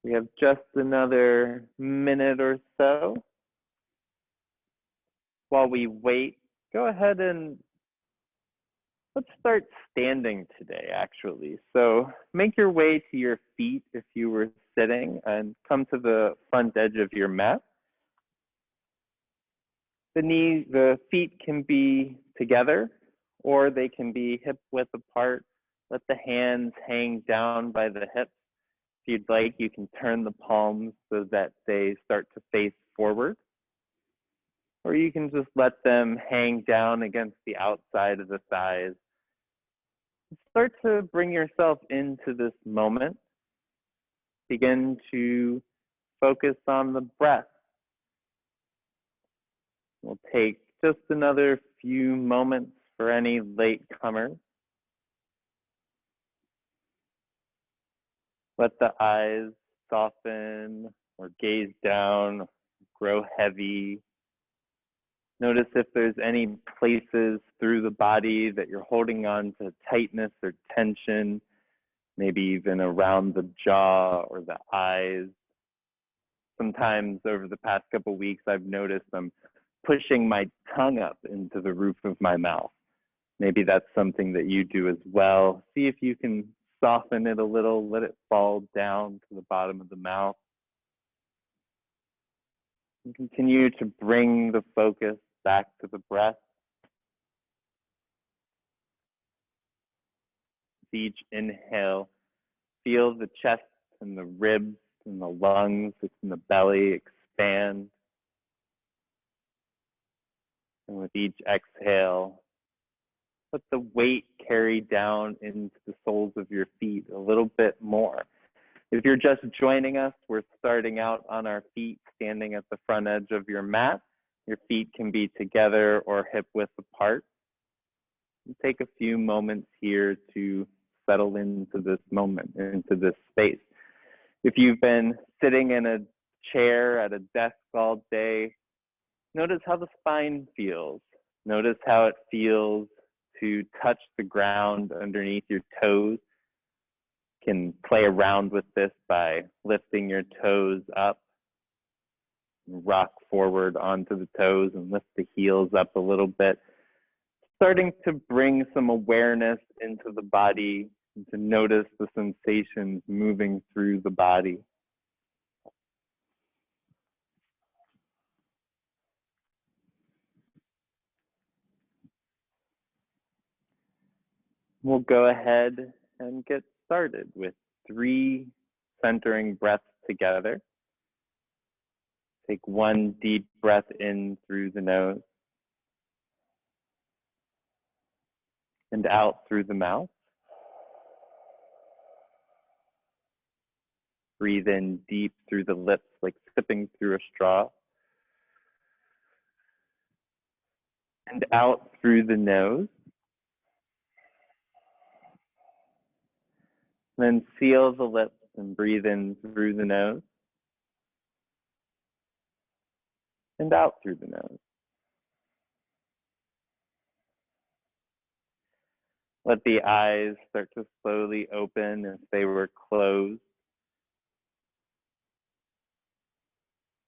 We have just another minute or so. While we wait, go ahead and let's start standing today, actually. So make your way to your feet if you were sitting and come to the front edge of your mat. The feet can be together or they can be hip width apart. Let the hands hang down by the hips. If you'd like, you can turn the palms so that they start to face forward. Or you can just let them hang down against the outside of the thighs. Start to bring yourself into this moment. Begin to focus on the breath. We'll take just another few moments for any latecomers. Let the eyes soften or gaze down, grow heavy. Notice if there's any places through the body that you're holding on to tightness or tension, maybe even around the jaw or the eyes. Sometimes over the past couple of weeks, I've noticed I'm pushing my tongue up into the roof of my mouth. Maybe that's something that you do as well. See if you can soften it a little, let it fall down to the bottom of the mouth. And continue to bring the focus back to the breath. With each inhale, feel the chest and the ribs and the lungs and the belly expand. And with each exhale, let the weight carry down into the soles of your feet a little bit more. If you're just joining us, we're starting out on our feet, standing at the front edge of your mat. Your feet can be together or hip width apart. And take a few moments here to settle into this moment, into this space. If you've been sitting in a chair at a desk all day, notice how the spine feels. Notice how it feels to touch the ground underneath your toes. You can play around with this by lifting your toes up, rock forward onto the toes and lift the heels up a little bit. Starting to bring some awareness into the body and to notice the sensations moving through the body. We'll go ahead and get started with 3 centering breaths together. Take 1 deep breath in through the nose and out through the mouth. Breathe in deep through the lips like sipping through a straw. And out through the nose. Then seal the lips and breathe in through the nose. And out through the nose. Let the eyes start to slowly open if they were closed.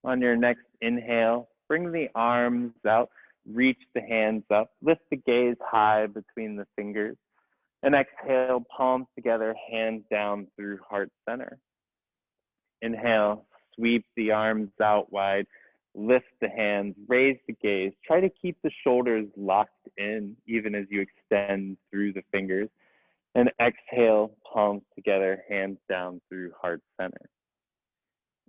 On your next inhale, bring the arms out, reach the hands up, lift the gaze high between the fingers, and exhale, palms together, hands down through heart center. Inhale, sweep the arms out wide, lift the hands, raise the gaze. Try to keep the shoulders locked in even as you extend through the fingers. And exhale, palms together, hands down through heart center.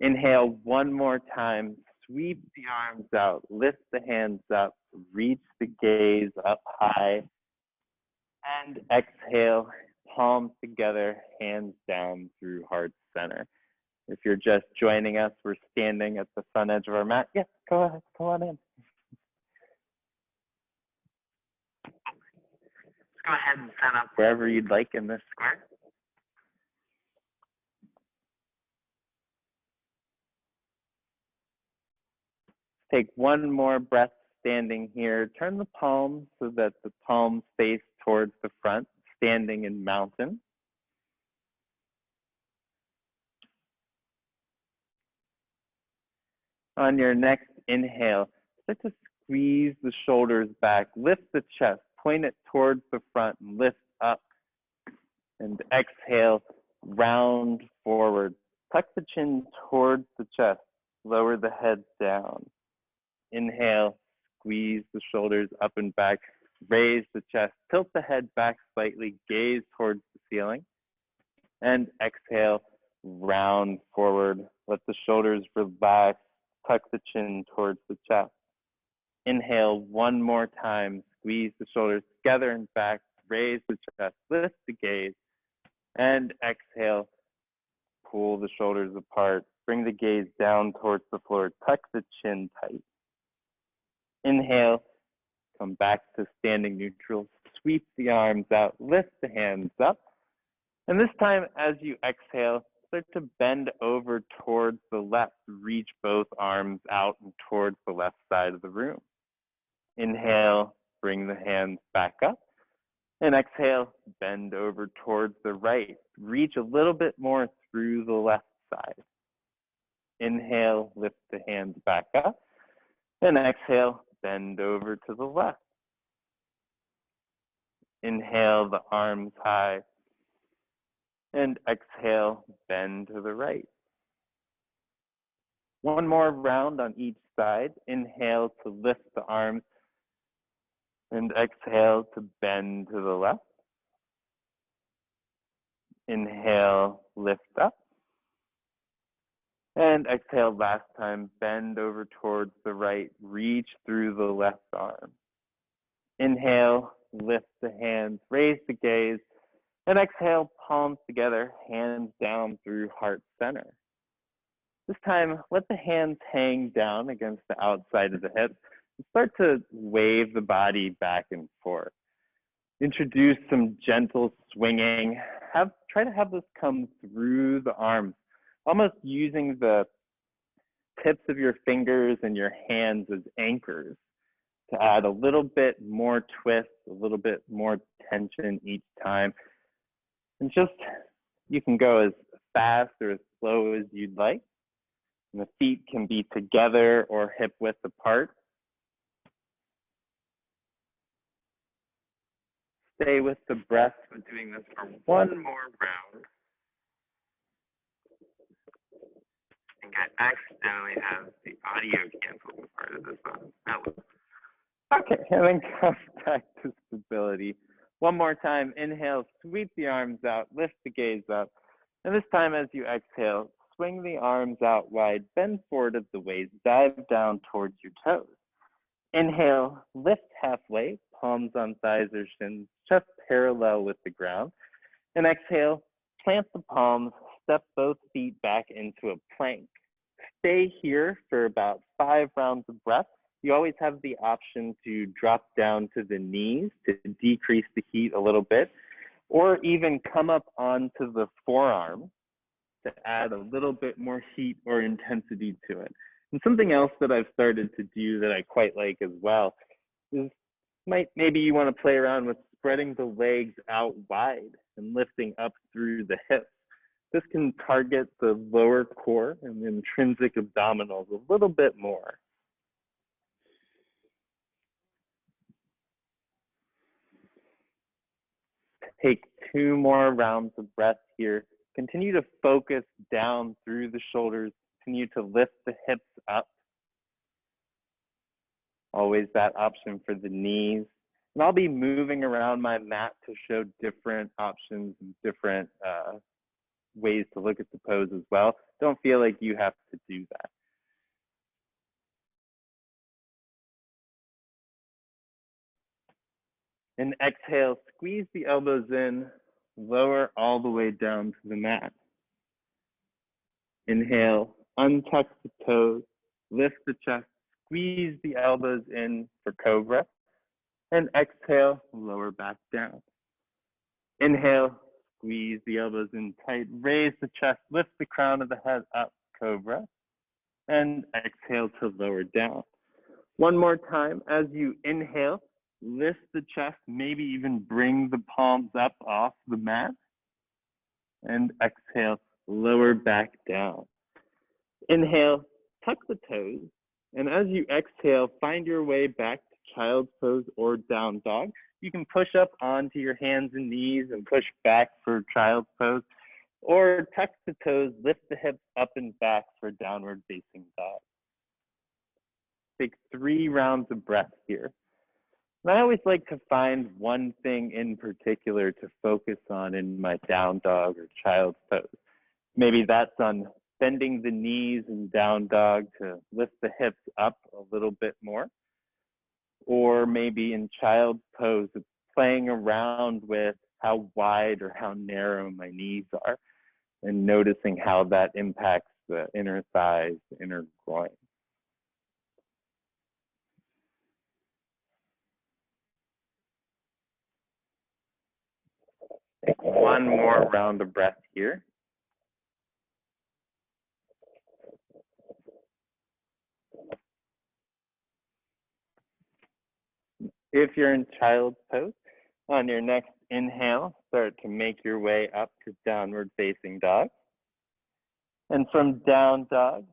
Inhale 1 more time, sweep the arms out, lift the hands up, reach the gaze up high. And exhale, palms together, hands down through heart center. If you're just joining us, we're standing at the front edge of our mat. Yes, go ahead, come on in. Let's go ahead and set up wherever you'd like in this square. Take 1 more breath standing here. Turn the palms so that the palms face towards the front, standing in mountain. On your next inhale, start to squeeze the shoulders back, lift the chest, point it towards the front, and lift up. And exhale, round forward. Tuck the chin towards the chest, lower the head down. Inhale, squeeze the shoulders up and back, raise the chest, tilt the head back slightly, gaze towards the ceiling. And exhale, round forward. Let the shoulders relax, tuck the chin towards the chest. Inhale one more time, squeeze the shoulders together and back, raise the chest, lift the gaze. And exhale, pull the shoulders apart, bring the gaze down towards the floor, tuck the chin tight. Inhale, come back to standing neutral, sweep the arms out, lift the hands up. And this time, as you exhale, start to bend over towards the left, reach both arms out and towards the left side of the room. Inhale, bring the hands back up. And exhale, bend over towards the right. Reach a little bit more through the left side. Inhale, lift the hands back up. And exhale, bend over to the left. Inhale, the arms high. And exhale, bend to the right. One more round on each side. Inhale to lift the arms. And exhale to bend to the left. Inhale, lift up. And exhale last time, bend over towards the right, reach through the left arm. Inhale, lift the hands, raise the gaze, and exhale, palms together, hands down through heart center. This time, let the hands hang down against the outside of the hips. Start to wave the body back and forth. Introduce some gentle swinging. Try to have this come through the arms, almost using the tips of your fingers and your hands as anchors to add a little bit more twist, a little bit more tension each time. And just, you can go as fast or as slow as you'd like. And the feet can be together or hip width apart. Stay with the breath. We're doing this for one more round. I think I accidentally have the audio canceled part of this one. Okay, and then come back to stability. One more time, inhale, sweep the arms out, lift the gaze up. And this time as you exhale, swing the arms out wide, bend forward at the waist, dive down towards your toes. Inhale, lift halfway, palms on thighs or shins, chest parallel with the ground. And exhale, plant the palms, step both feet back into a plank. Stay here for about 5 rounds of breath. You always have the option to drop down to the knees to decrease the heat a little bit, or even come up onto the forearm to add a little bit more heat or intensity to it. And something else that I've started to do that I quite like as well is maybe you want to play around with spreading the legs out wide and lifting up through the hips. This can target the lower core and the intrinsic abdominals a little bit more. Take 2 more rounds of breath here. Continue to focus down through the shoulders. Continue to lift the hips up. Always that option for the knees. And I'll be moving around my mat to show different options and different ways to look at the pose as well. Don't feel like you have to do that. And exhale, squeeze the elbows in, lower all the way down to the mat. Inhale, untuck the toes, lift the chest, squeeze the elbows in for cobra. And exhale, lower back down. Inhale, squeeze the elbows in tight, raise the chest, lift the crown of the head up, cobra. And exhale to lower down. One more time, as you inhale, lift the chest, maybe even bring the palms up off the mat. And exhale, lower back down. Inhale, tuck the toes, And as you exhale, find your way back to child's pose or down dog. You can push up onto your hands and knees and push back for child's pose, or tuck the toes, lift the hips up and back for downward facing dog. Take 3 rounds of breath here. And I always like to find one thing in particular to focus on in my down dog or child's pose. Maybe that's on bending the knees in down dog to lift the hips up a little bit more. Or maybe in child's pose, it's playing around with how wide or how narrow my knees are and noticing how that impacts the inner thighs, the inner groin. Take one more round of breath here. If you're in child's pose, on your next inhale, start to make your way up to downward facing dog. And from down dog,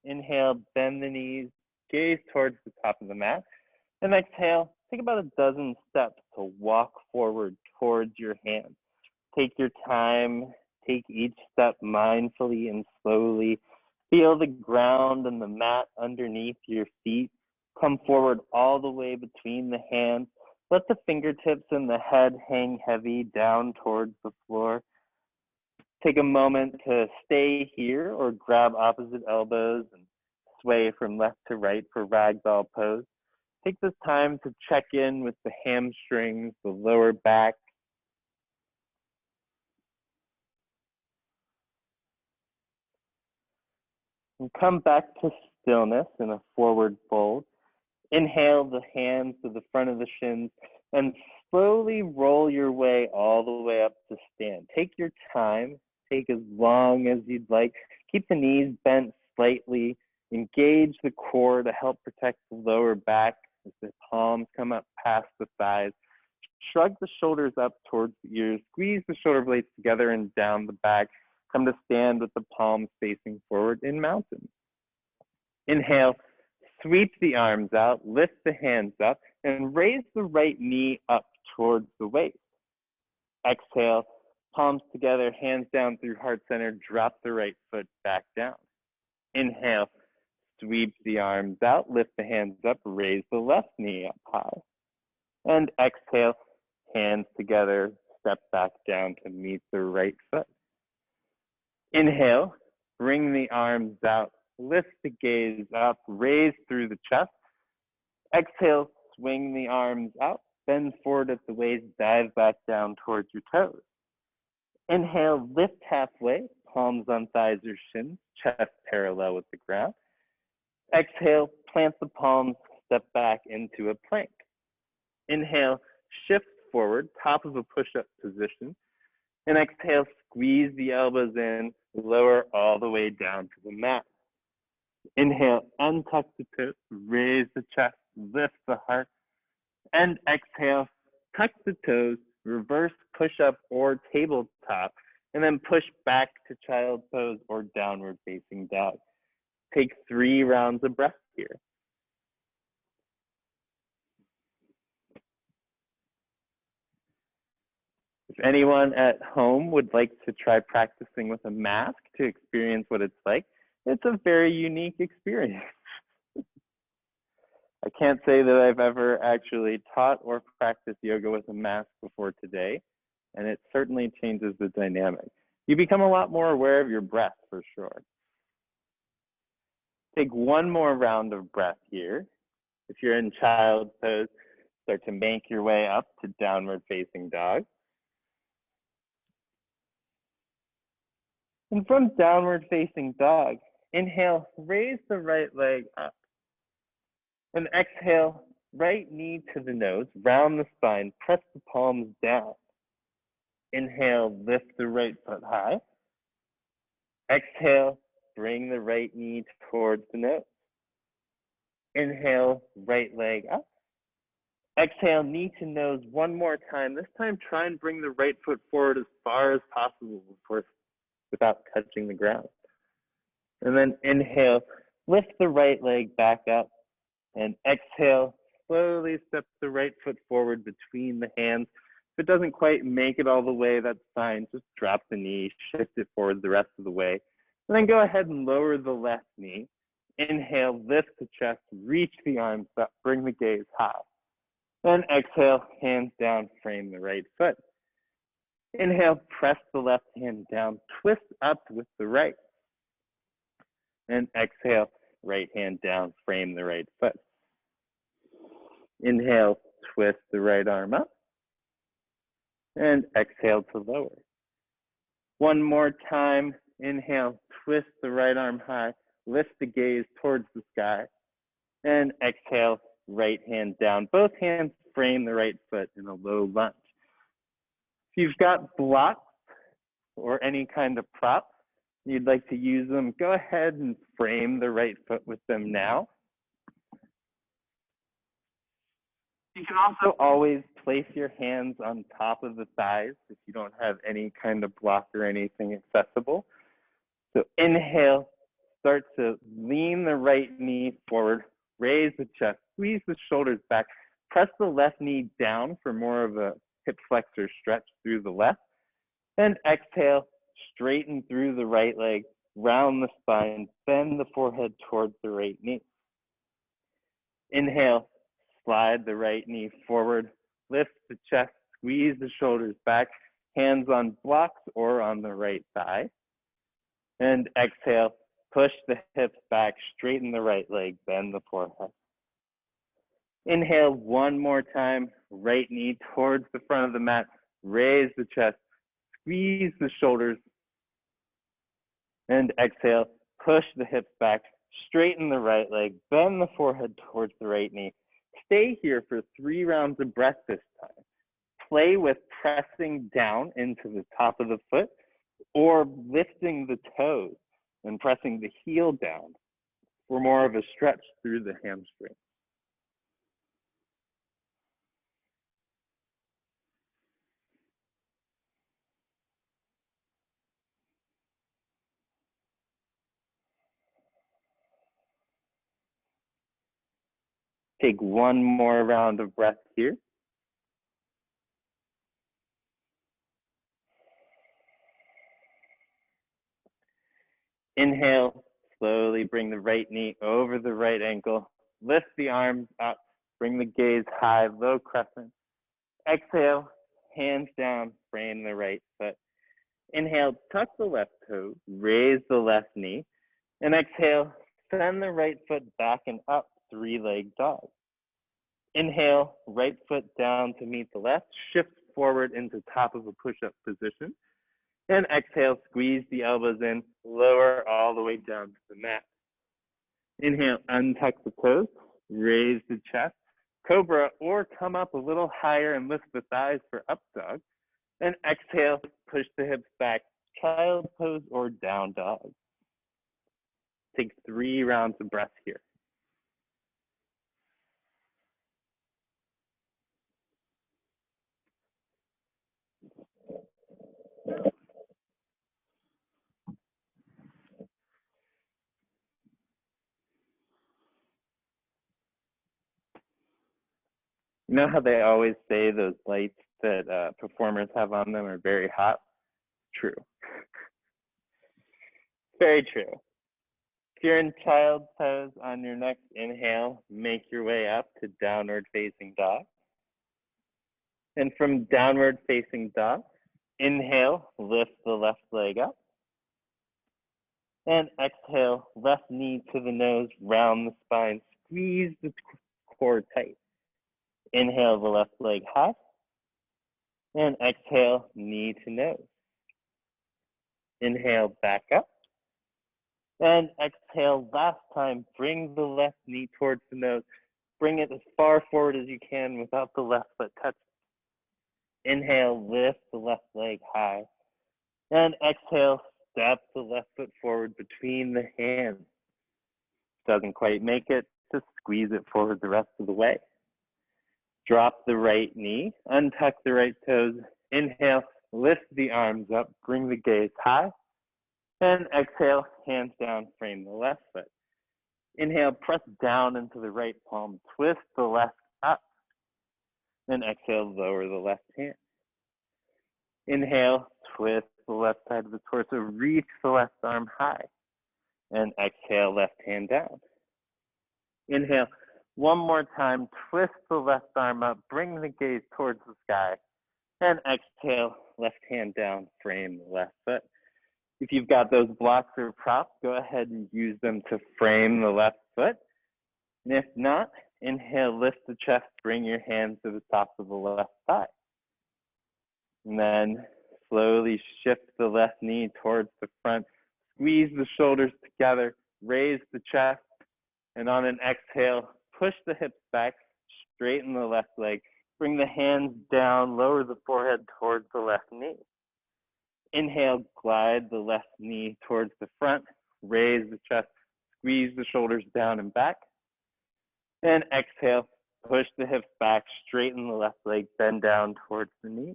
inhale, bend the knees, gaze towards the top of the mat. And exhale, take about a dozen steps to walk forward towards your hands. Take your time, take each step mindfully and slowly. Feel the ground and the mat underneath your feet. Come forward all the way between the hands. Let the fingertips and the head hang heavy down towards the floor. Take a moment to stay here or grab opposite elbows and sway from left to right for ragdoll pose. Take this time to check in with the hamstrings, the lower back. And come back to stillness in a forward fold. Inhale the hands to the front of the shins and slowly roll your way all the way up to stand. Take your time, take as long as you'd like. Keep the knees bent slightly. Engage the core to help protect the lower back as the palms come up past the thighs. Shrug the shoulders up towards the ears. Squeeze the shoulder blades together and down the back. Come to stand with the palms facing forward in mountain. Inhale, sweep the arms out, lift the hands up, and raise the right knee up towards the waist. Exhale, palms together, hands down through heart center, drop the right foot back down. Inhale, sweep the arms out, lift the hands up, raise the left knee up high. And exhale, hands together, step back down to meet the right foot. Inhale, bring the arms out, lift the gaze up, raise through the chest. Exhale, swing the arms out, bend forward at the waist, dive back down towards your toes. Inhale, lift halfway, palms on thighs or shins, chest parallel with the ground. Exhale, plant the palms, step back into a plank. Inhale, shift forward, top of a push-up position. And exhale, squeeze the elbows in, lower all the way down to the mat. Inhale, untuck the toes, raise the chest, lift the heart. And exhale, tuck the toes, reverse push-up or tabletop, and then push back to child pose or downward facing dog. Take 3 rounds of breath here. If anyone at home would like to try practicing with a mask to experience what it's like, it's a very unique experience. I can't say that I've ever actually taught or practiced yoga with a mask before today, and it certainly changes the dynamic. You become a lot more aware of your breath for sure. Take 1 more round of breath here. If you're in child pose, start to make your way up to downward facing dog. And from downward facing dog, inhale, raise the right leg up. And exhale, right knee to the nose, round the spine, press the palms down. Inhale, lift the right foot high. Exhale, bring the right knee towards the nose. Inhale, right leg up. Exhale, knee to nose 1 more time. This time, try and bring the right foot forward as far as possible without touching the ground. And then inhale, Lift the right leg back up and exhale. Slowly step the right foot forward between the hands. If it doesn't quite make it all the way, that's fine. Just drop the knee, shift it forward the rest of the way. And then go ahead and lower the left knee. Inhale, lift the chest, reach the arms up, bring the gaze high. Then exhale, hands down, frame the right foot. Inhale, press the left hand down, twist up with the right. And exhale, right hand down, frame the right foot. Inhale, twist the right arm up. And exhale to lower. One more time, inhale, twist the right arm high, lift the gaze towards the sky. And exhale, right hand down. Both hands frame the right foot in a low lunge. If you've got blocks or any kind of prop, you'd like to use them, go ahead and frame the right foot with them now. You can also always place your hands on top of the thighs if you don't have any kind of block or anything accessible. So inhale, start to lean the right knee forward, raise the chest, squeeze the shoulders back, press the left knee down for more of a hip flexor stretch through the left, and exhale, straighten through the right leg, round the spine, bend the forehead towards the right knee. Inhale, slide the right knee forward, lift the chest, squeeze the shoulders back, hands on blocks or on the right thigh. And exhale, push the hips back, straighten the right leg, bend the forehead. Inhale one more time, right knee towards the front of the mat, raise the chest, squeeze the shoulders. And exhale, push the hips back, straighten the right leg, bend the forehead towards the right knee. Stay here for 3 rounds of breath this time. Play with pressing down into the top of the foot or lifting the toes and pressing the heel down for more of a stretch through the hamstring. Take one more round of breath here. Inhale, slowly bring the right knee over the right ankle. Lift the arms up, bring the gaze high, low crescent. Exhale, hands down, frame the right foot. Inhale, tuck the left toe, raise the left knee. And exhale, send the right foot back and up, 3-leg dog. Inhale, right foot down to meet the left, shift forward into top of a push-up position. And exhale, squeeze the elbows in, lower all the way down to the mat. Inhale, untuck the toes, raise the chest, cobra, or come up a little higher and lift the thighs for up dog. And exhale, push the hips back, child pose or down dog. Take 3 rounds of breath here. You know how they always say those lights that performers have on them are very hot? True. Very true. If you're in child pose on your next inhale, make your way up to downward facing dog. And from downward facing dog, inhale, lift the left leg up. And exhale, left knee to the nose, round the spine, squeeze the core tight. Inhale the left leg high. And exhale, knee to nose. Inhale, back up. And exhale, last time, bring the left knee towards the nose. Bring it as far forward as you can without the left foot touching. Inhale, lift the left leg high. And exhale, step the left foot forward between the hands. Doesn't quite make it, just squeeze it forward the rest of the way. Drop the right knee, untuck the right toes. Inhale, lift the arms up, bring the gaze high. And exhale, hands down, frame the left foot. Inhale, press down into the right palm, twist the left up, and exhale, lower the left hand. Inhale, twist the left side of the torso, reach the left arm high, and exhale, left hand down. Inhale, one more time, twist the left arm up, bring the gaze towards the sky, and exhale, left hand down, frame the left foot. If you've got those blocks or props, go ahead and use them to frame the left foot. And if not, inhale, lift the chest, bring your hands to the top of the left thigh. And then slowly shift the left knee towards the front, squeeze the shoulders together, raise the chest, and on an exhale, push the hips back, straighten the left leg, bring the hands down, lower the forehead towards the left knee. Inhale, glide the left knee towards the front, raise the chest, squeeze the shoulders down and back. And exhale, push the hips back, straighten the left leg, bend down towards the knee.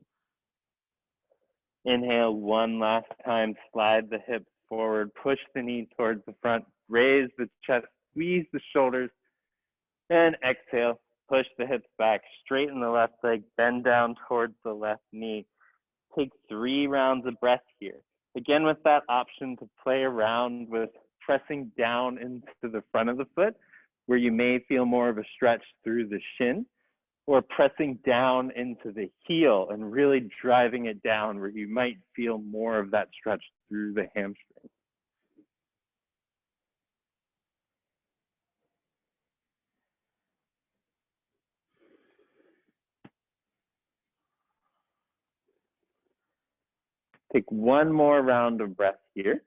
Inhale, one last time, slide the hips forward, push the knee towards the front, raise the chest, squeeze the shoulders, and exhale, push the hips back, straighten the left leg, bend down towards the left knee. Take 3 rounds of breath here. Again, with that option to play around with pressing down into the front of the foot, where you may feel more of a stretch through the shin, or pressing down into the heel and really driving it down where you might feel more of that stretch through the hamstring. Take one more round of breath here.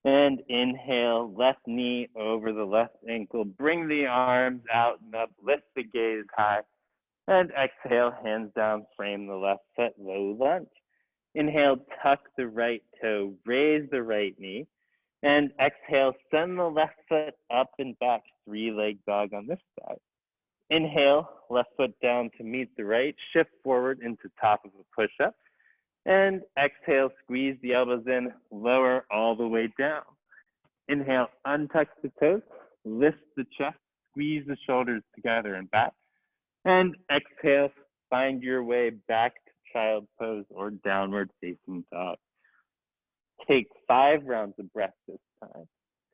And inhale, left knee over the left ankle. Bring the arms out and up, lift the gaze high. And exhale, hands down, frame the left foot, low lunge. Inhale, tuck the right toe, raise the right knee. And exhale, send the left foot up and back, 3-leg dog on this side. Inhale, left foot down to meet the right, shift forward into top of a push-up. And exhale, squeeze the elbows in, lower all the way down. Inhale, untuck the toes, lift the chest, squeeze the shoulders together and back. And exhale, find your way back to child pose or downward facing dog. Take 5 rounds of breath this time.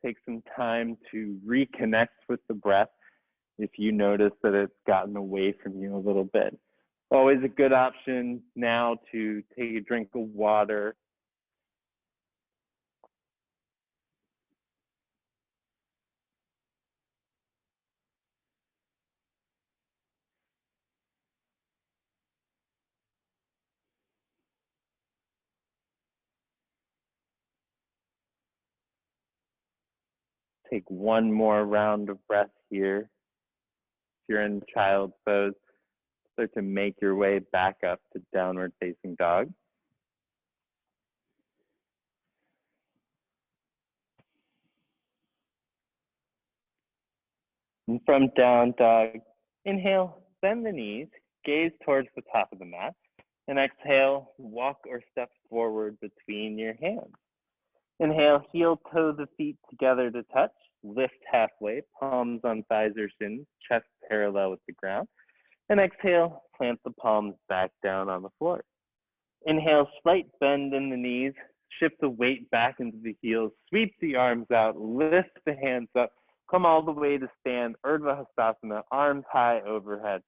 Take some time to reconnect with the breath if you notice that it's gotten away from you a little bit. Always a good option now to take a drink of water. Take one more round of breath here. If you're in child's pose, start to make your way back up to downward facing dog. And from down dog, inhale, bend the knees, gaze towards the top of the mat, and exhale, walk or step forward between your hands. Inhale, heel toe the feet together to touch, lift halfway, palms on thighs or shins, chest parallel with the ground. And exhale, plant the palms back down on the floor. Inhale, slight bend in the knees, shift the weight back into the heels, sweep the arms out, lift the hands up, come all the way to stand, Urdhva Hastasana, arms high overhead.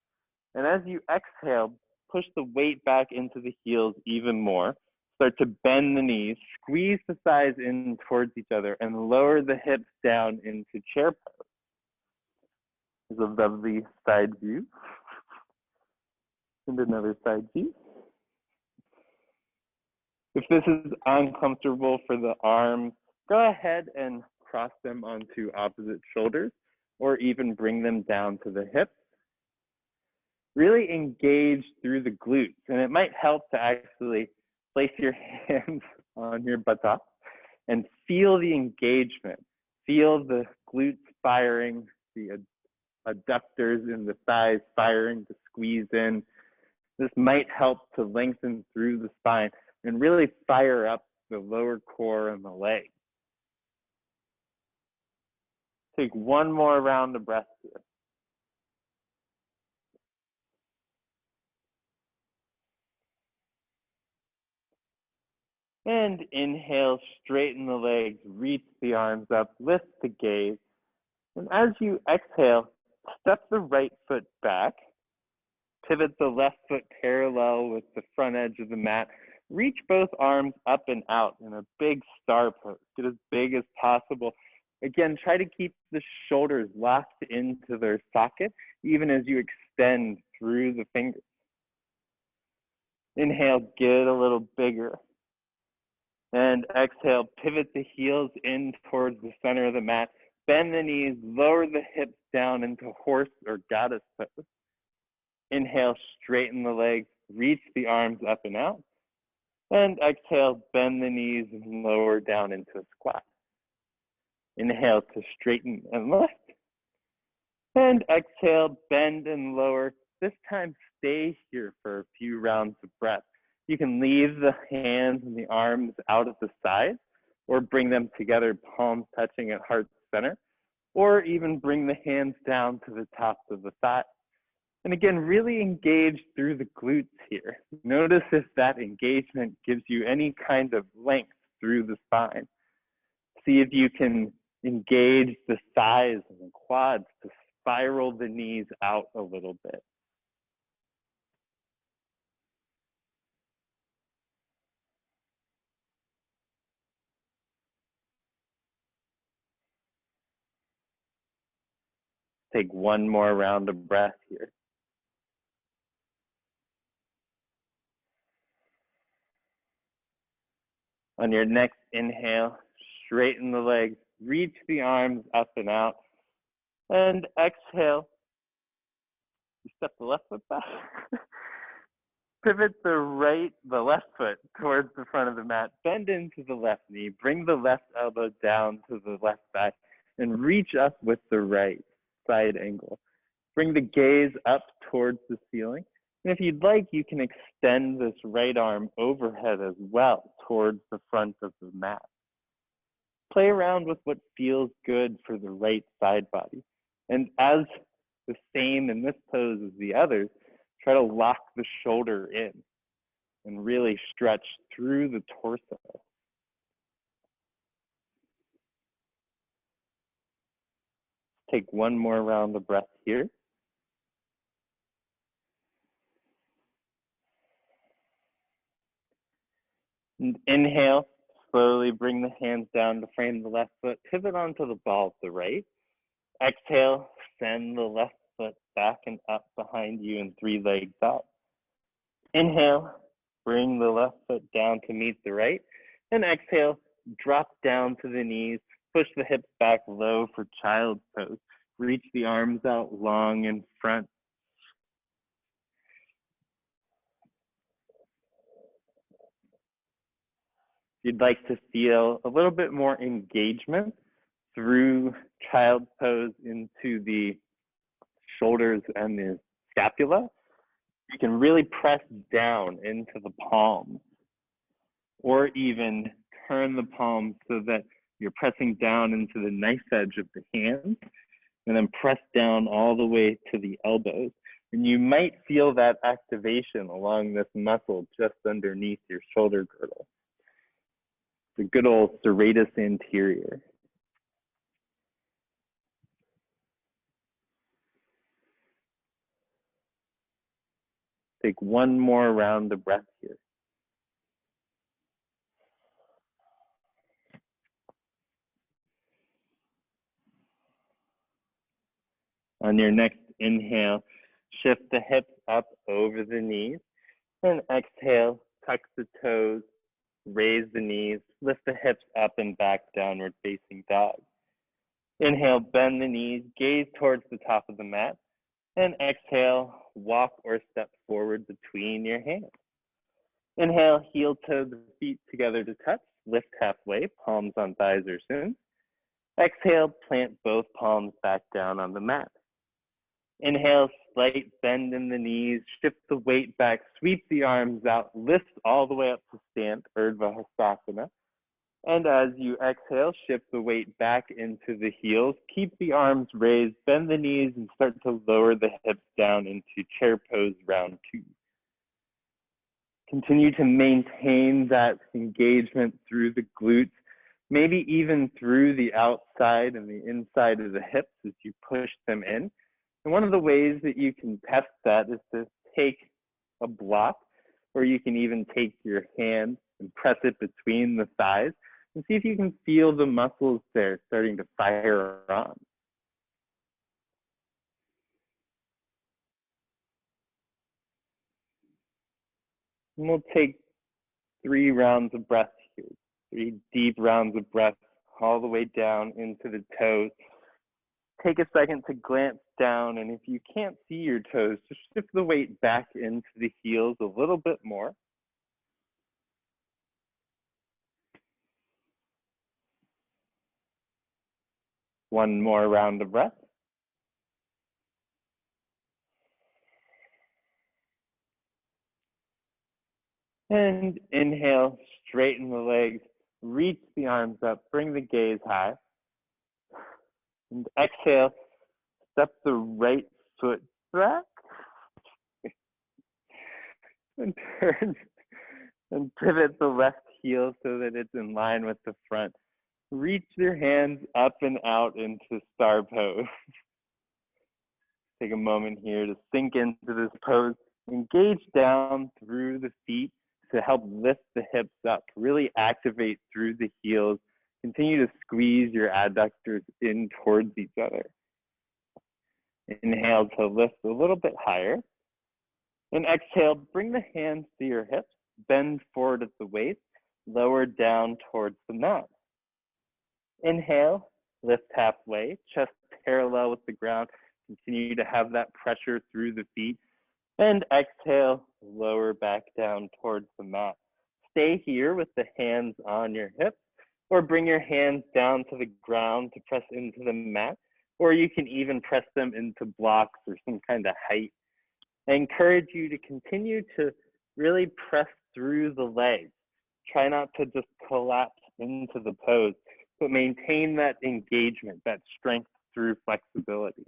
And as you exhale, push the weight back into the heels even more. Start to bend the knees, squeeze the thighs in towards each other, and lower the hips down into chair pose. There's a lovely side view. And another side view. If this is uncomfortable for the arms, go ahead and cross them onto opposite shoulders, or even bring them down to the hips. Really engage through the glutes, and it might help to actually place your hands on your buttocks and feel the engagement. Feel the glutes firing, the adductors in the thighs firing to squeeze in. This might help to lengthen through the spine and really fire up the lower core and the legs. Take one more round of breath here. And inhale, straighten the legs, reach the arms up, lift the gaze. And as you exhale, step the right foot back, pivot the left foot parallel with the front edge of the mat, reach both arms up and out in a big star pose. Get as big as possible. Again, try to keep the shoulders locked into their socket, even as you extend through the fingers. Inhale, get a little bigger. And exhale, pivot the heels in towards the center of the mat. Bend the knees, lower the hips down into horse or goddess pose. Inhale, straighten the legs, reach the arms up and out. And exhale, bend the knees and lower down into a squat. Inhale to straighten and lift. And exhale, bend and lower. This time, stay here for a few rounds of breath. You can leave the hands and the arms out at the side, or bring them together, palms touching at heart center, or even bring the hands down to the tops of the thighs. And again, really engage through the glutes here. Notice if that engagement gives you any kind of length through the spine. See if you can engage the thighs and the quads to spiral the knees out a little bit. Take one more round of breath here. On your next inhale, straighten the legs, reach the arms up and out, and exhale. You step the left foot back. Pivot the left foot towards the front of the mat, bend into the left knee, bring the left elbow down to the left thigh, and reach up with the right side angle. Bring the gaze up towards the ceiling. And if you'd like, you can extend this right arm overhead as well towards the front of the mat. Play around with what feels good for the right side body. And as the same in this pose as the others, try to lock the shoulder in and really stretch through the torso. Take one more round of breath here. And inhale, slowly bring the hands down to frame the left foot, pivot onto the ball of the right. Exhale, send the left foot back and up behind you and three legs out. Inhale, bring the left foot down to meet the right. And exhale, drop down to the knees, push the hips back low for child's pose. Reach the arms out long in front. You'd like to feel a little bit more engagement through child's pose into the shoulders and the scapula. You can really press down into the palms, or even turn the palms so that you're pressing down into the knife edge of the hands, and then press down all the way to the elbows. And you might feel that activation along this muscle just underneath your shoulder girdle. The good old serratus anterior. Take one more round of breath here. On your next inhale, shift the hips up over the knees, and exhale, tuck the toes, raise the knees, lift the hips up and back, downward facing dog. Inhale, bend the knees, gaze towards the top of the mat, and exhale, walk or step forward between your hands. Inhale, heel toe the feet together to touch, lift halfway, palms on thighs or shins. Exhale, plant both palms back down on the mat. Inhale, slight bend in the knees, shift the weight back, sweep the arms out, lift all the way up to stand, Urdhva Hastasana. And as you exhale, shift the weight back into the heels, keep the arms raised, bend the knees, and start to lower the hips down into chair pose round 2. Continue to maintain that engagement through the glutes, maybe even through the outside and the inside of the hips as you push them in. And one of the ways that you can test that is to take a block, or you can even take your hand and press it between the thighs and see if you can feel the muscles there starting to fire on. And we'll take 3 rounds of breath here, 3 deep rounds of breath all the way down into the toes. Take a second to glance down, and if you can't see your toes, just shift the weight back into the heels a little bit more. One more round of breath. And inhale, straighten the legs, reach the arms up, bring the gaze high. And exhale, step the right foot back and turn and pivot the left heel so that it's in line with the front. Reach your hands up and out into star pose. Take a moment here to sink into this pose. Engage down through the feet to help lift the hips up. Really activate through the heels. Continue to squeeze your adductors in towards each other. Inhale to lift a little bit higher. And exhale, bring the hands to your hips. Bend forward at the waist. Lower down towards the mat. Inhale, lift halfway, chest parallel with the ground. Continue to have that pressure through the feet. And exhale, lower back down towards the mat. Stay here with the hands on your hips, or bring your hands down to the ground to press into the mat, or you can even press them into blocks or some kind of height. I encourage you to continue to really press through the legs. Try not to just collapse into the pose, but maintain that engagement, that strength through flexibility.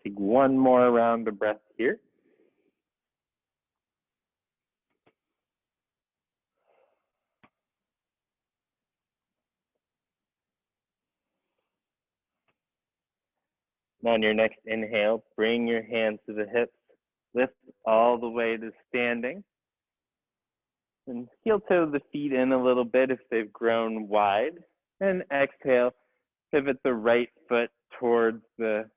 Take one more round of breath here. On your next inhale, bring your hands to the hips, lift all the way to standing, and heel toe the feet in a little bit if they've grown wide, and exhale, pivot the right foot towards the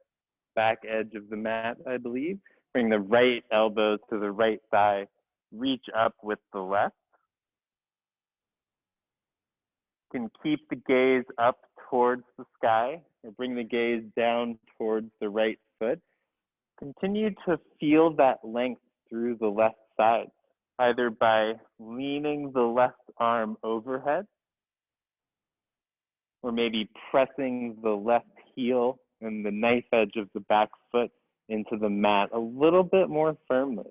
back edge of the mat, I believe. Bring the right elbow to the right thigh, reach up with the left. You can keep the gaze up towards the sky, or bring the gaze down towards the right foot. Continue to feel that length through the left side, either by leaning the left arm overhead, or maybe pressing the left heel and the knife edge of the back foot into the mat a little bit more firmly.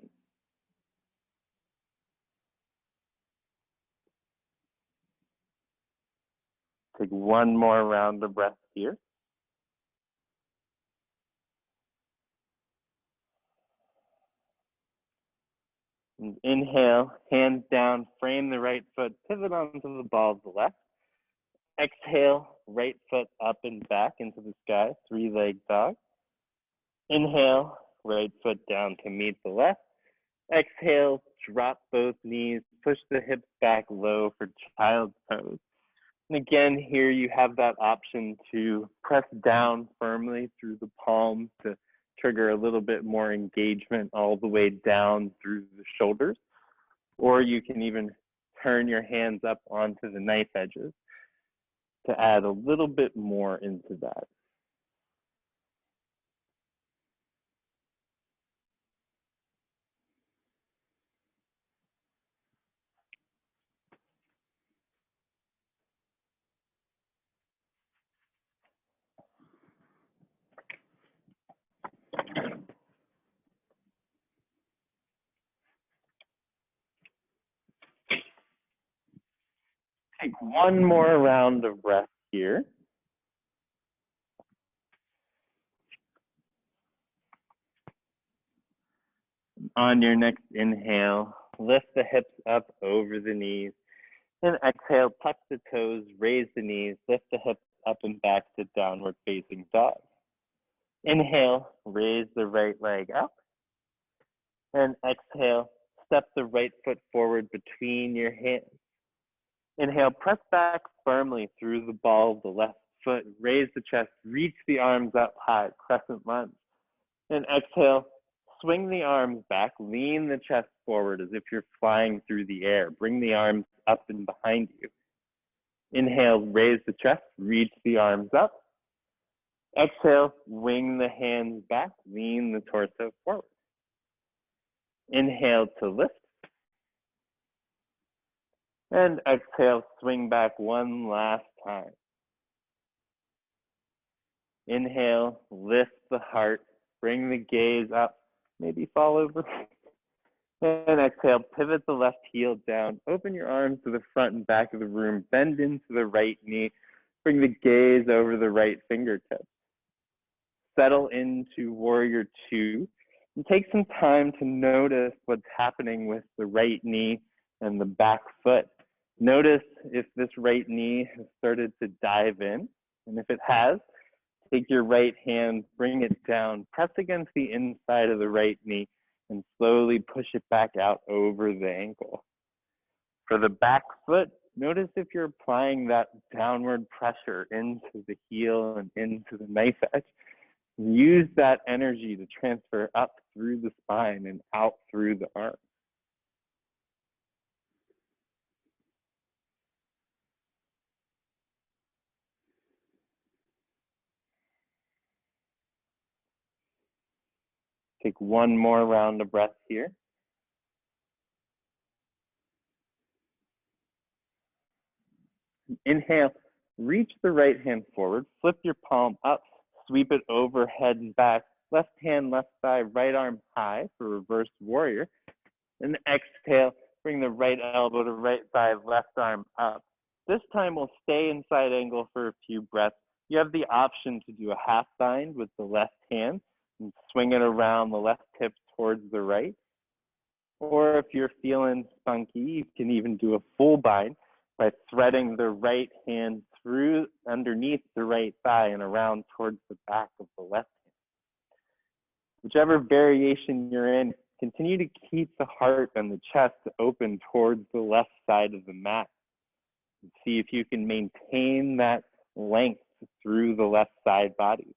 Take one more round of breath here. And inhale, hands down, frame the right foot, pivot onto the ball of the left. Exhale, right foot up and back into the sky, 3-leg dog. Inhale, right foot down to meet the left. Exhale, drop both knees, push the hips back low for child's pose. And again, here you have that option to press down firmly through the palms to trigger a little bit more engagement all the way down through the shoulders. Or you can even turn your hands up onto the knife edges to add a little bit more into that. Take one more round of breath here. On your next inhale, lift the hips up over the knees. Then exhale, tuck the toes, raise the knees, lift the hips up and back to downward facing dog. Inhale, raise the right leg up. And exhale, step the right foot forward between your hands. Inhale, press back firmly through the ball of the left foot. Raise the chest, reach the arms up high, crescent lunge. And exhale, swing the arms back, lean the chest forward as if you're flying through the air. Bring the arms up and behind you. Inhale, raise the chest, reach the arms up. Exhale, wing the hands back, lean the torso forward. Inhale to lift. And exhale, swing back one last time. Inhale, lift the heart, bring the gaze up, maybe fall over. And exhale, pivot the left heel down, open your arms to the front and back of the room, bend into the right knee, bring the gaze over the right fingertips. Settle into warrior two, and take some time to notice what's happening with the right knee and the back foot. Notice if this right knee has started to dive in, and if it has, take your right hand, bring it down, press against the inside of the right knee, and slowly push it back out over the ankle. For the back foot, notice if you're applying that downward pressure into the heel and into the knife edge. Use that energy to transfer up through the spine and out through the arm. Take one more round of breath here. Inhale, reach the right hand forward, flip your palm up, sweep it overhead and back, left hand, left thigh, right arm high for reverse warrior. And exhale, bring the right elbow to right thigh, left arm up. This time we'll stay in side angle for a few breaths. You have the option to do a half bind with the left hand and swing it around the left hip towards the right. Or if you're feeling spunky, you can even do a full bind by threading the right hand through underneath the right thigh and around towards the back of the left hand. Whichever variation you're in, continue to keep the heart and the chest open towards the left side of the mat. And see if you can maintain that length through the left side body.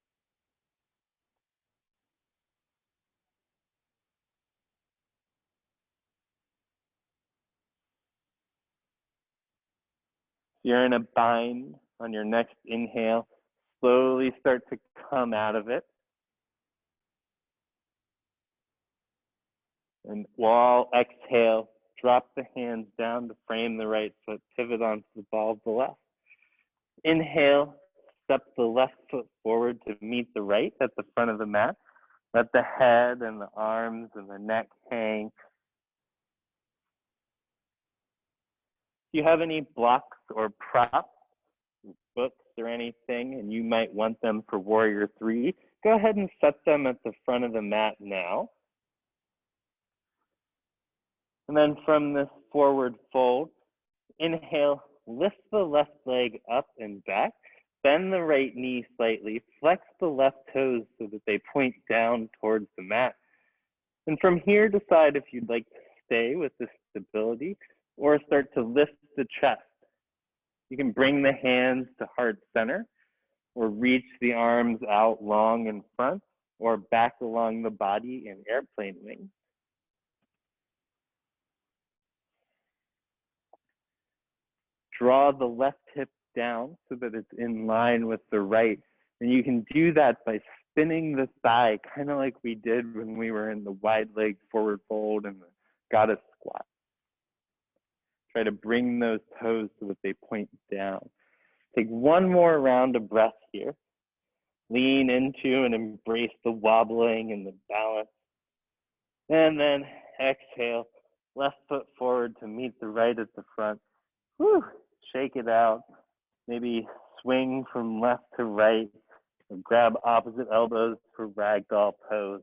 If you're in a bind on your next inhale, slowly start to come out of it. And while exhale, drop the hands down to frame the right foot, pivot onto the ball of the left. Inhale, step the left foot forward to meet the right at the front of the mat. Let the head and the arms and the neck hang. If you have any blocks or props, books or anything, and you might want them for warrior three, go ahead and set them at the front of the mat now. And then from this forward fold, inhale, lift the left leg up and back, bend the right knee slightly, flex the left toes so that they point down towards the mat. And from here, decide if you'd like to stay with this stability or start to lift the chest. You can bring the hands to heart center or reach the arms out long in front or back along the body in airplane wings. Draw the left hip down so that it's in line with the right. And you can do that by spinning the thigh, kind of like we did when we were in the wide leg forward fold and the goddess squat. Try to bring those toes so that they point down. Take one more round of breath here. Lean into and embrace the wobbling and the balance. And then exhale, left foot forward to meet the right at the front. Whew. shake it out. Maybe swing from left to right, or grab opposite elbows for ragdoll pose.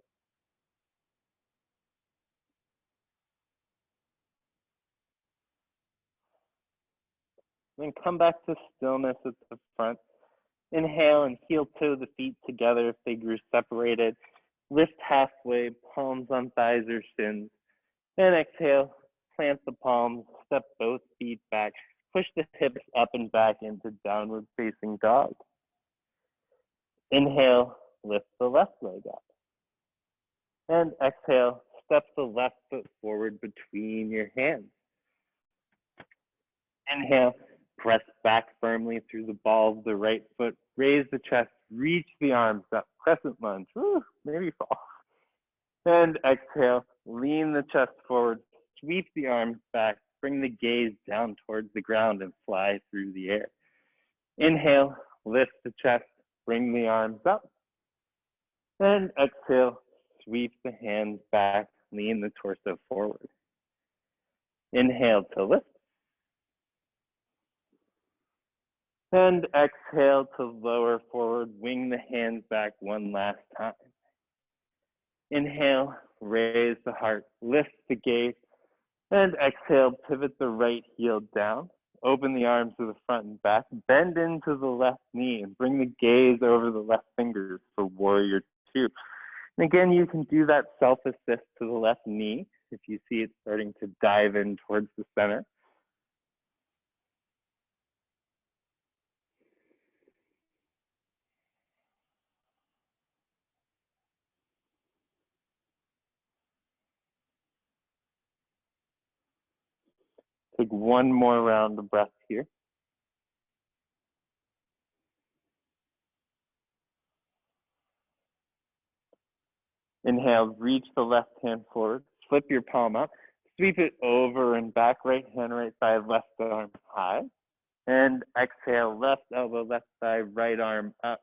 Then come back to stillness at the front. Inhale and heel toe the feet together if they grew separated. Lift halfway, palms on thighs or shins. And exhale, plant the palms, step both feet back. Push the hips up and back into downward facing dog. Inhale, lift the left leg up. And exhale, step the left foot forward between your hands. Inhale, press back firmly through the ball of the right foot. Raise the chest, reach the arms up, crescent lunge. Woo, maybe fall. And exhale, lean the chest forward, sweep the arms back, bring the gaze down towards the ground and fly through the air. Inhale, lift the chest, bring the arms up. And exhale, sweep the hands back, lean the torso forward. Inhale to lift. And exhale to lower forward, wing the hands back one last time. Inhale, raise the heart, lift the gaze, and exhale, pivot the right heel down. Open the arms to the front and back, bend into the left knee and bring the gaze over the left fingers for warrior two. And again, you can do that self-assist to the left knee if you see it starting to dive in towards the center. Take one more round of breath here. Inhale, reach the left hand forward, flip your palm up, sweep it over and back, right hand, right side, left arm high. And exhale, left elbow, left thigh, right arm up.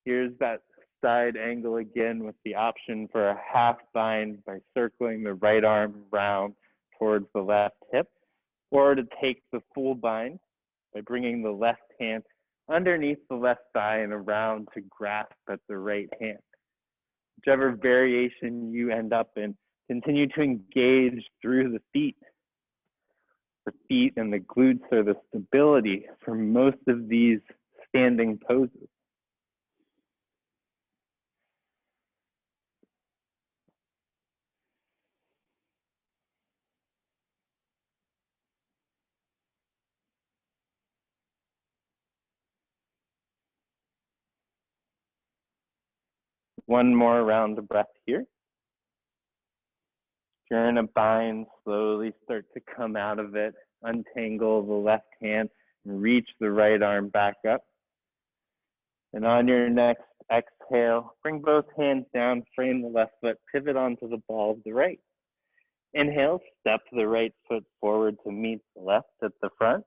Here's that side angle again with the option for a half bind by circling the right arm round towards the left hip, or to take the full bind by bringing the left hand underneath the left thigh and around to grasp at the right hand. Whichever variation you end up in, continue to engage through the feet. The feet and the glutes are the stability for most of these standing poses. One more round of breath here. If you're in a bind, slowly start to come out of it. Untangle the left hand and reach the right arm back up. And on your next exhale, bring both hands down, frame the left foot, pivot onto the ball of the right. Inhale, step the right foot forward to meet the left at the front.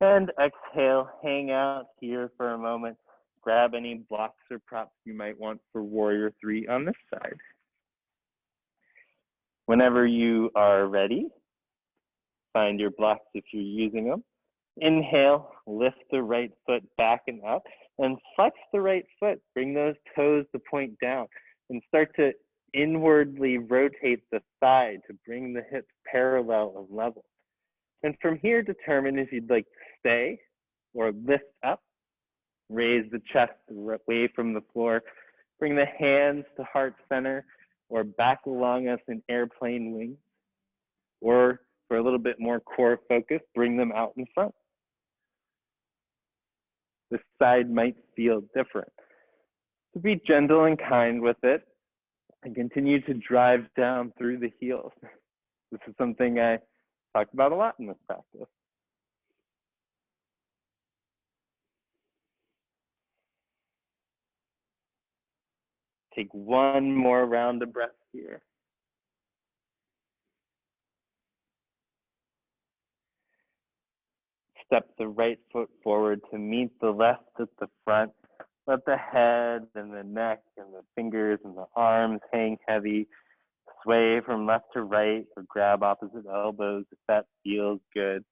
And exhale, hang out here for a moment. Grab any blocks or props you might want for warrior three on this side. Whenever you are ready, find your blocks if you're using them. Inhale, lift the right foot back and up, and flex the right foot. Bring those toes to point down, and start to inwardly rotate the thigh to bring the hips parallel and level. And from here, determine if you'd like to stay or lift up. Raise the chest away from the floor. Bring the hands to heart center or back along us in airplane wings. Or for a little bit more core focus, bring them out in front. This side might feel different. So be gentle and kind with it and continue to drive down through the heels. This is something I talk about a lot in this practice. Take one more round of breath here. Step the right foot forward to meet the left at the front. Let the head and the neck and the fingers and the arms hang heavy. Sway from left to right or grab opposite elbows if that feels good.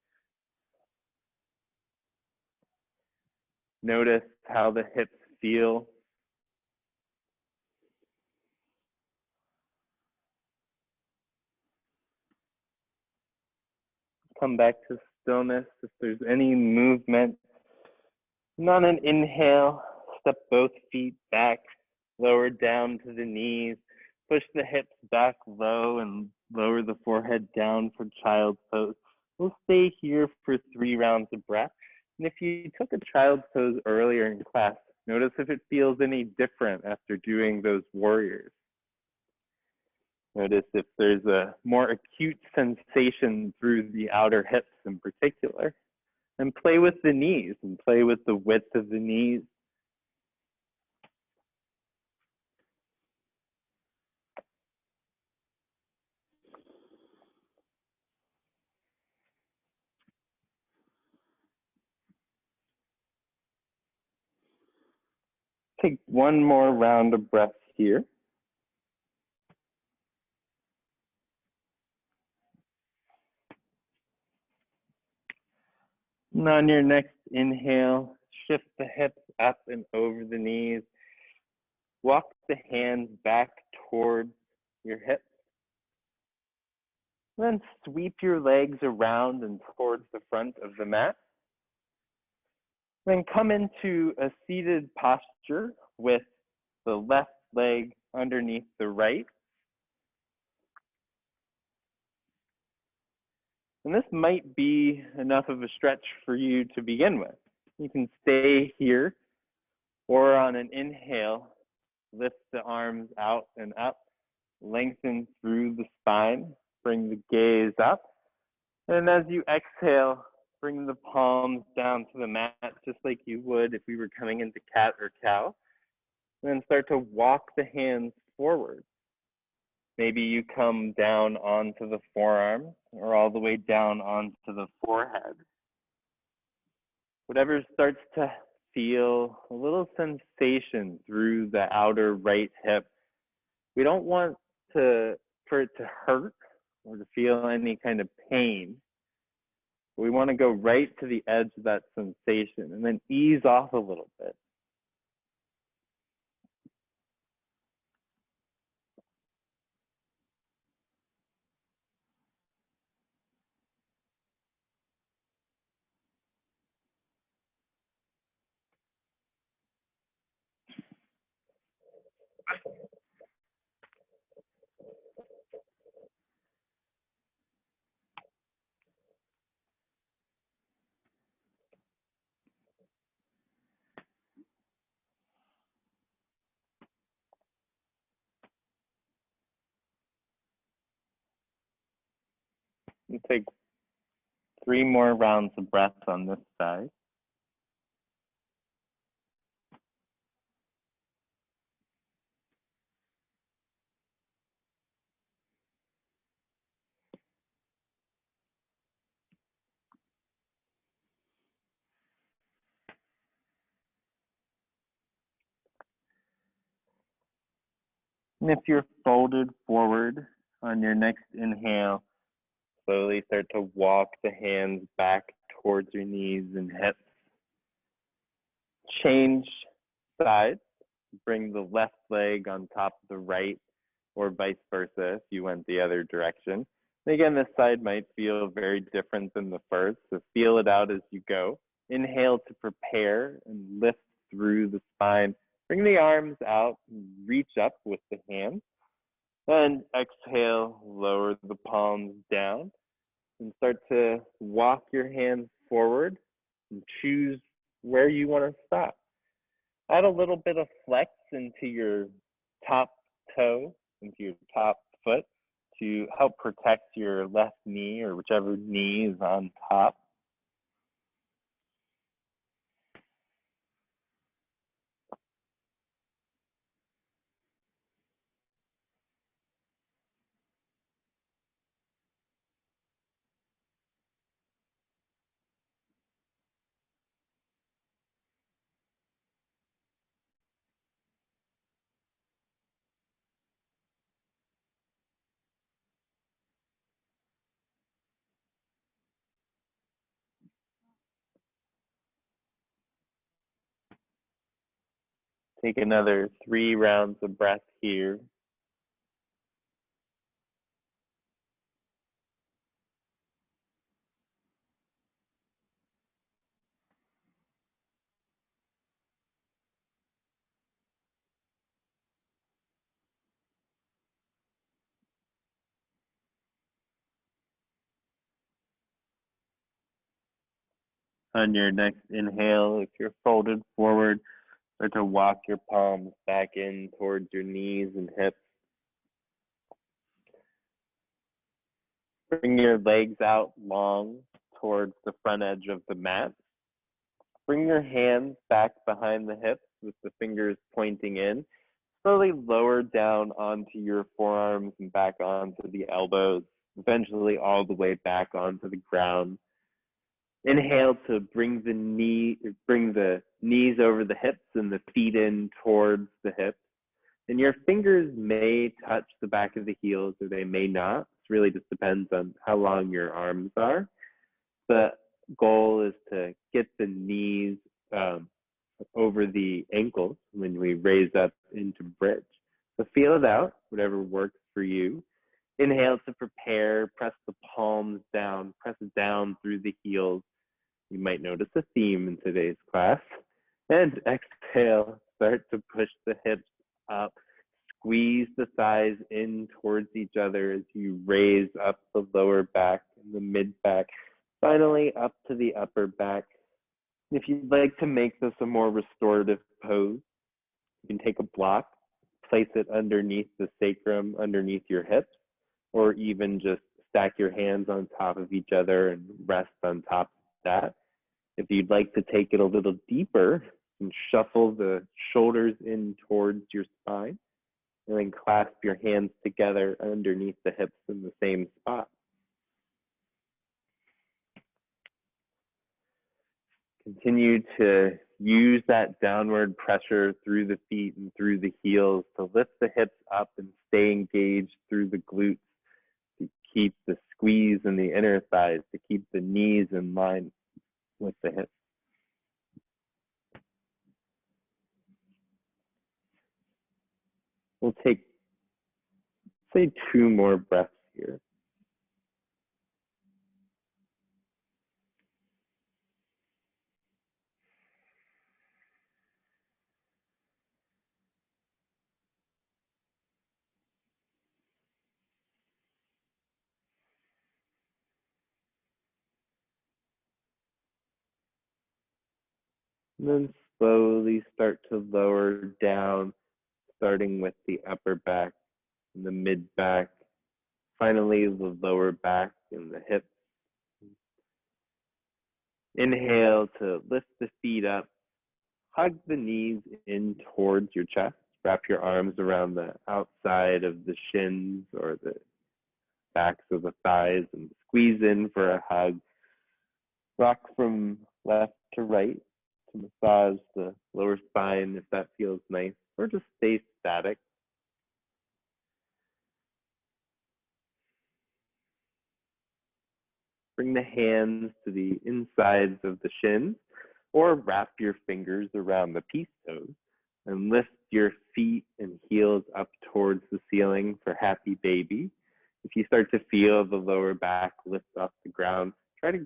Notice how the hips feel. Come back to stillness. If there's any movement, and on an inhale, step both feet back, lower down to the knees. Push the hips back low and lower the forehead down for child's pose. We'll stay here for 3 rounds of breath. And if you took a child's pose earlier in class, notice if it feels any different after doing those warriors. Notice if there's a more acute sensation through the outer hips in particular. And play with the knees and play with the width of the knees. Take one more round of breath here. And on your next inhale, shift the hips up and over the knees. Walk the hands back towards your hips. Then sweep your legs around and towards the front of the mat. Then come into a seated posture with the left leg underneath the right. And this might be enough of a stretch for you to begin with. You can stay here, or on an inhale, lift the arms out and up, lengthen through the spine, bring the gaze up. And as you exhale, bring the palms down to the mat, just like you would if we were coming into cat or cow. And then start to walk the hands forward. Maybe you come down onto the forearm or all the way down onto the forehead. Whatever starts to feel a little sensation through the outer right hip. We don't want for it to hurt or to feel any kind of pain. We want to go right to the edge of that sensation and then ease off a little bit. You take 3 more rounds of breath on this side. And if you're folded forward on your next inhale, slowly start to walk the hands back towards your knees and hips. Change sides. Bring the left leg on top of the right, or vice versa if you went the other direction. And again, this side might feel very different than the first, so feel it out as you go. Inhale to prepare and lift through the spine. Bring the arms out and reach up with the hands. And exhale, lower the palms down and start to walk your hands forward and choose where you want to stop. Add a little bit of flex into your top toe, into your top foot to help protect your left knee or whichever knee is on top. Take another 3 rounds of breath here. On your next inhale, if you're folded forward, start to walk your palms back in towards your knees and hips. Bring your legs out long towards the front edge of the mat. Bring your hands back behind the hips with the fingers pointing in. Slowly lower down onto your forearms and back onto the elbows, eventually all the way back onto the ground. Inhale to bring the knees over the hips and the feet in towards the hips. And your fingers may touch the back of the heels or they may not. It really just depends on how long your arms are. The goal is to get the knees over the ankles when we raise up into bridge. So feel it out, whatever works for you. Inhale to prepare, press the palms down, press down through the heels. You might notice a theme in today's class. And exhale, start to push the hips up. Squeeze the thighs in towards each other as you raise up the lower back and the mid back. Finally, up to the upper back. If you'd like to make this a more restorative pose, you can take a block, place it underneath the sacrum, underneath your hips, or even just stack your hands on top of each other and rest on top of that. If you'd like to take it a little deeper, and shuffle the shoulders in towards your spine, and then clasp your hands together underneath the hips in the same spot. Continue to use that downward pressure through the feet and through the heels to lift the hips up and stay engaged through the glutes, to keep the squeeze in the inner thighs, to keep the knees in line with the hips. We'll take, say, 2 more breaths here. And then slowly start to lower down, starting with the upper back and the mid back. Finally, the lower back and the hips. Inhale to lift the feet up. Hug the knees in towards your chest. Wrap your arms around the outside of the shins or the backs of the thighs and squeeze in for a hug. Rock from left to right to massage the lower spine if that feels nice, or just stay static. Bring the hands to the insides of the shins, or wrap your fingers around the peace toes and lift your feet and heels up towards the ceiling for happy baby. If you start to feel the lower back lift off the ground, try to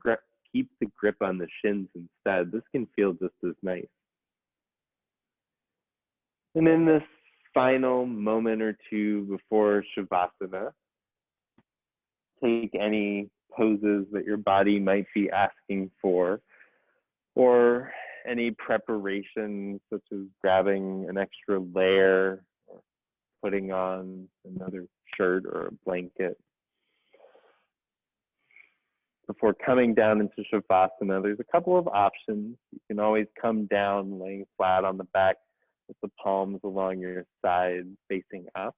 keep the grip on the shins instead. This can feel just as nice. And in this final moment or two before Shavasana, take any poses that your body might be asking for, or any preparation such as grabbing an extra layer or putting on another shirt or a blanket. Before coming down into Shavasana, there's a couple of options. You can always come down laying flat on the back with the palms along your side facing up,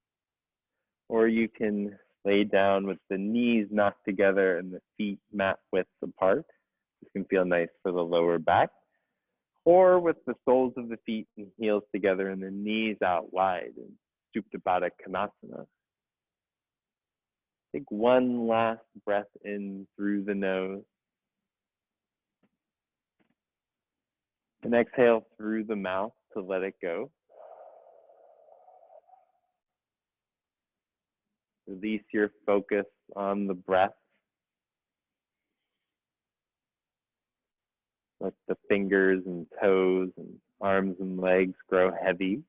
or you can lay down with the knees knocked together and the feet mat width apart. This can feel nice for the lower back. Or with the soles of the feet and heels together and the knees out wide in Supta Baddha Konasana. Take one last breath in through the nose. And exhale through the mouth to let it go. Release your focus on the breath. Let the fingers and toes and arms and legs grow heavy.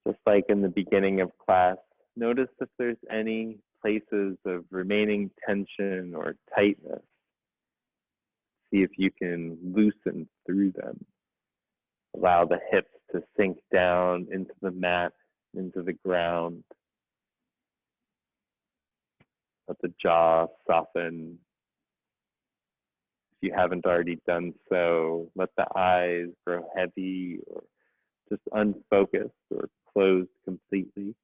Just like in the beginning of class, notice if there's any places of remaining tension or tightness. See if you can loosen through them. Allow the hips to sink down into the mat, into the ground. Let the jaw soften. If you haven't already done so, let the eyes grow heavy or just unfocused or closed completely.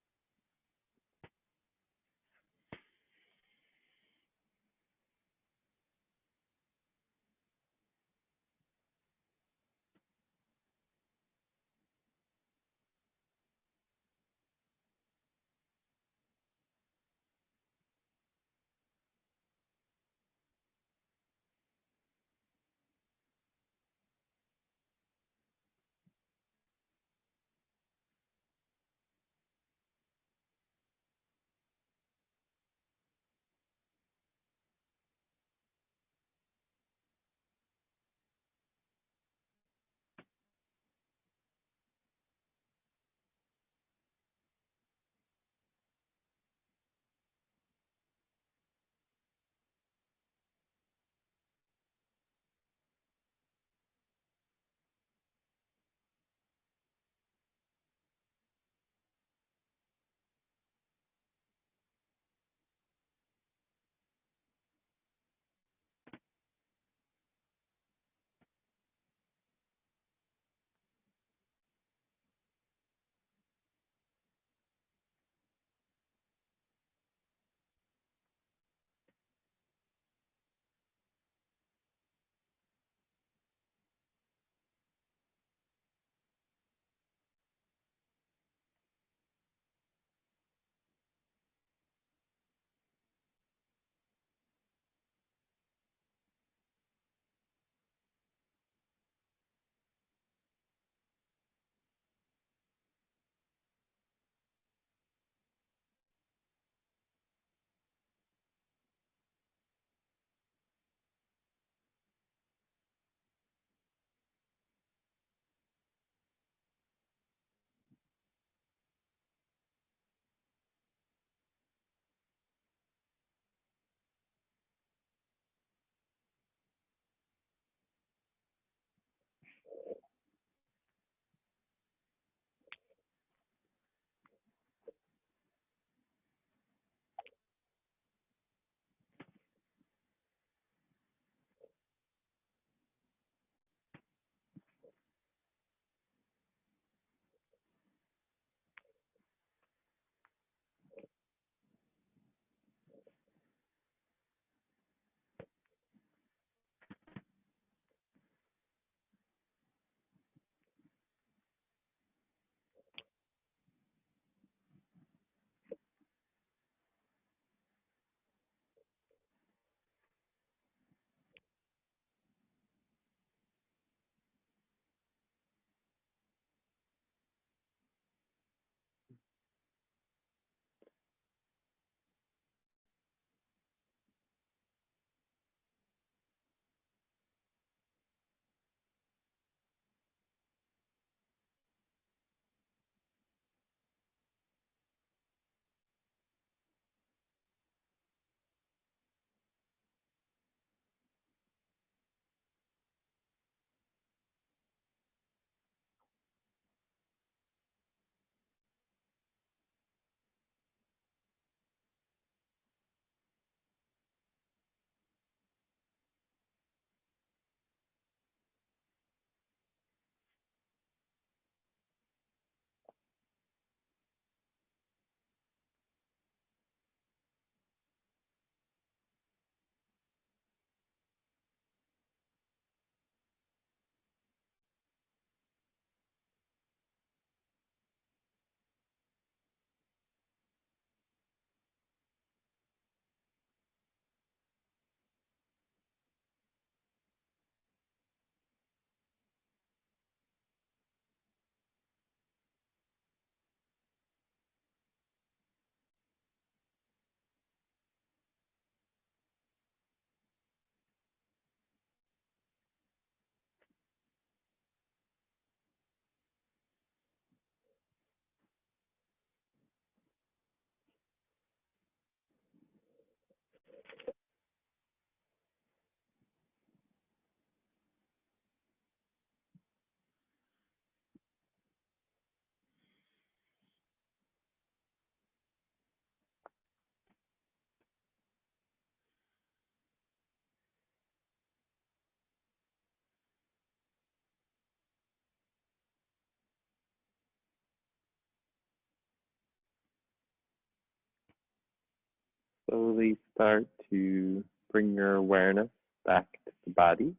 slowly start to bring your awareness back to the body,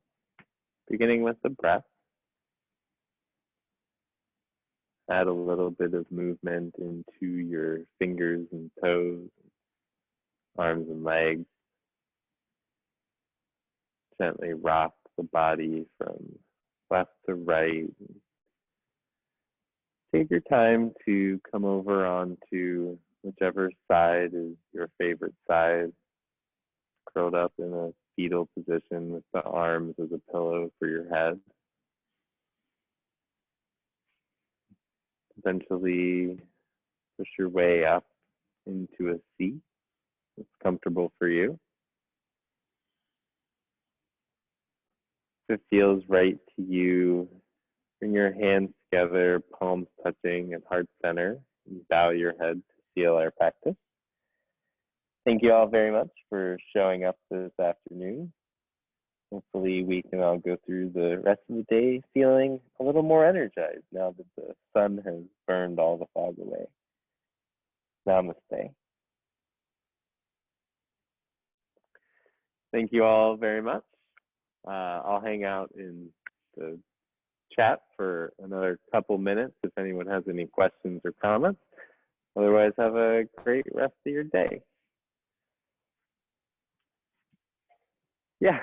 beginning with the breath. Add a little bit of movement into your fingers and toes, arms and legs. Gently rock the body from left to right. Take your time to come over onto whichever side is your favorite side, curled up in a fetal position with the arms as a pillow for your head. Eventually push your way up into a seat that's comfortable for you. If it feels right to you, bring your hands together, palms touching at heart center, and bow your head to seal our practice. Thank you all very much for showing up this afternoon. Hopefully we can all go through the rest of the day feeling a little more energized now that the sun has burned all the fog away. Namaste. Thank you all very much. I'll hang out in the chat for another couple minutes if anyone has any questions or comments. Otherwise, have a great rest of your day. Yeah,